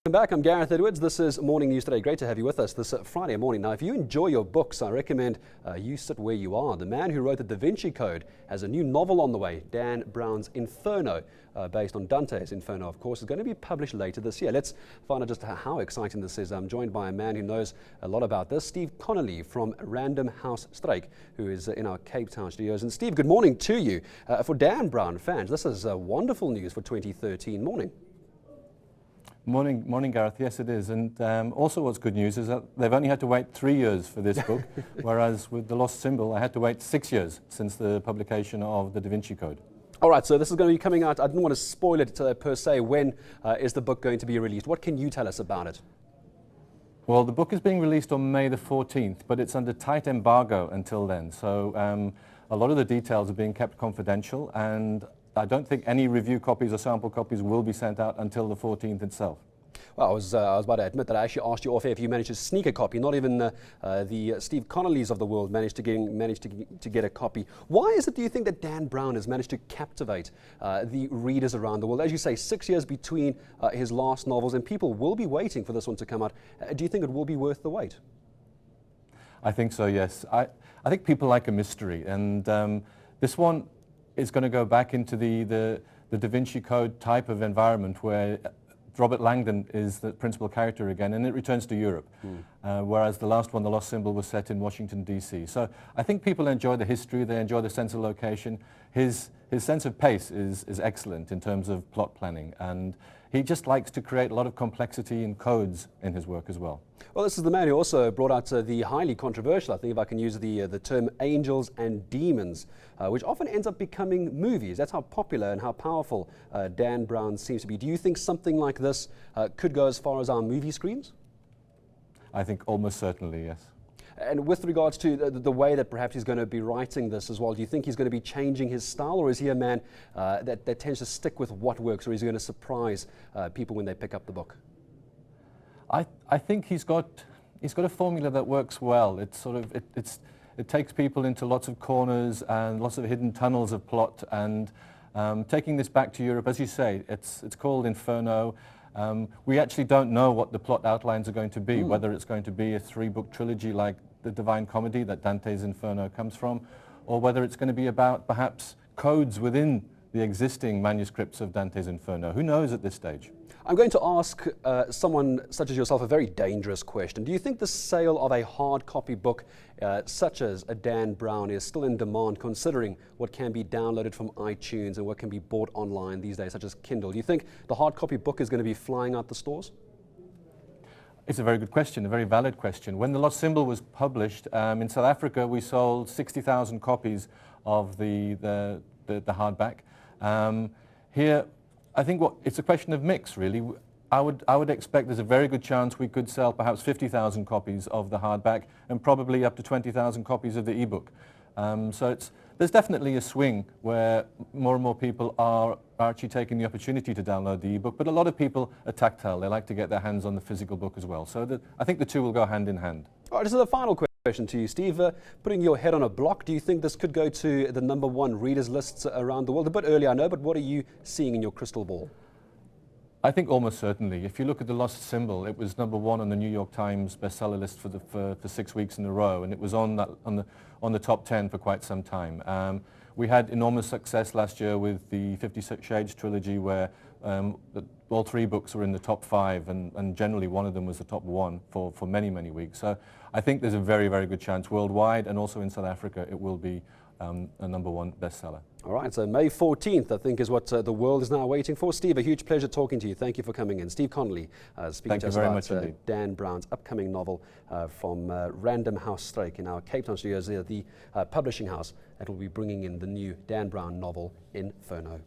Welcome back. I'm Gareth Edwards. This is Morning News Today. Great to have you with us this Friday morning. Now, if you enjoy your books, I recommend you sit where you are. The man who wrote the Da Vinci Code has a new novel on the way, Dan Brown's Inferno, based on Dante's Inferno, of course, is going to be published later this year. Let's find out just how exciting this is. I'm joined by a man who knows a lot about this, Steve Connolly from Random House Struik, who is in our Cape Town studios. And Steve, good morning to you. For Dan Brown fans, this is wonderful news for 2013 morning. Morning, Gareth. Yes, it is. And also what's good news is that they've only had to wait 3 years for this book, whereas with The Lost Symbol, I had to wait 6 years since the publication of the Da Vinci Code. All right, so this is going to be coming out. I didn't want to spoil it per se. When is the book going to be released? What can you tell us about it? Well, the book is being released on May the 14th, but it's under tight embargo until then. So a lot of the details are being kept confidential, and I don't think any review copies or sample copies will be sent out until the 14th itself. Well, I was about to admit that I actually asked you off air if you managed to sneak a copy. Not even the Steve Connollys of the world managed to get a copy. Why is it, do you think, that Dan Brown has managed to captivate the readers around the world? As you say, 6 years between his last novels, and people will be waiting for this one to come out. Do you think it will be worth the wait? I think so, yes. I think people like a mystery, and this one is going to go back into the Da Vinci Code type of environment where Robert Langdon is the principal character again, and it returns to Europe, whereas the last one, The Lost Symbol, was set in Washington, D.C. So I think people enjoy the history, they enjoy the sense of location. His sense of pace is excellent in terms of plot planning, and he just likes to create a lot of complexity and codes in his work as well. Well, this is the man who also brought out the highly controversial, I think if I can use the term, Angels and Demons, which often ends up becoming movies. That's how popular and how powerful Dan Brown seems to be. Do you think something like this could go as far as our movie screens? I think almost certainly, yes. And with regards to the way that perhaps he's going to be writing this as well, do you think he's going to be changing his style, or is he a man that tends to stick with what works, or is he going to surprise people when they pick up the book? I think he's got a formula that works well. It's sort of it takes people into lots of corners and lots of hidden tunnels of plot, and taking this back to Europe, as you say, it's called Inferno. We actually don't know what the plot outlines are going to be, whether it's going to be a 3-book trilogy like the Divine Comedy that Dante's Inferno comes from, or whether it's going to be about perhaps codes within the existing manuscripts of Dante's Inferno. Who knows at this stage? I'm going to ask someone such as yourself a very dangerous question. Do you think the sale of a hard copy book such as a Dan Brown is still in demand, considering what can be downloaded from iTunes and what can be bought online these days, such as Kindle? Do you think the hard copy book is going to be flying out the stores? It's a very good question, a very valid question. When The Lost Symbol was published in South Africa, we sold 60,000 copies of the hardback. Here, I think it's a question of mix, really. I would expect there's a very good chance we could sell perhaps 50,000 copies of the hardback and probably up to 20,000 copies of the ebook. So there's definitely a swing where more and more people are actually taking the opportunity to download the ebook, but a lot of people are tactile. They like to get their hands on the physical book as well. So I think the two will go hand in hand. All right, this is the final question to you, Steve. Putting your head on a block, do you think this could go to the #1 readers lists around the world? A bit early, I know, but what are you seeing in your crystal ball? I think almost certainly. If you look at The Lost Symbol, it was #1 on the New York Times bestseller list for 6 weeks in a row, and it was on the top 10 for quite some time. We had enormous success last year with the 50 Shades trilogy, where all 3 books were in the top 5, and generally one of them was the top 1 for many, many weeks. So I think there's a very, very good chance worldwide, and also in South Africa, it will be a #1 bestseller. All right, so May 14th, I think, is what the world is now waiting for. Steve, a huge pleasure talking to you. Thank you for coming in. Steve Connolly speaking to us about Dan Brown's upcoming novel from Random House Struik in our Cape Town studios, the publishing house that will be bringing in the new Dan Brown novel, Inferno.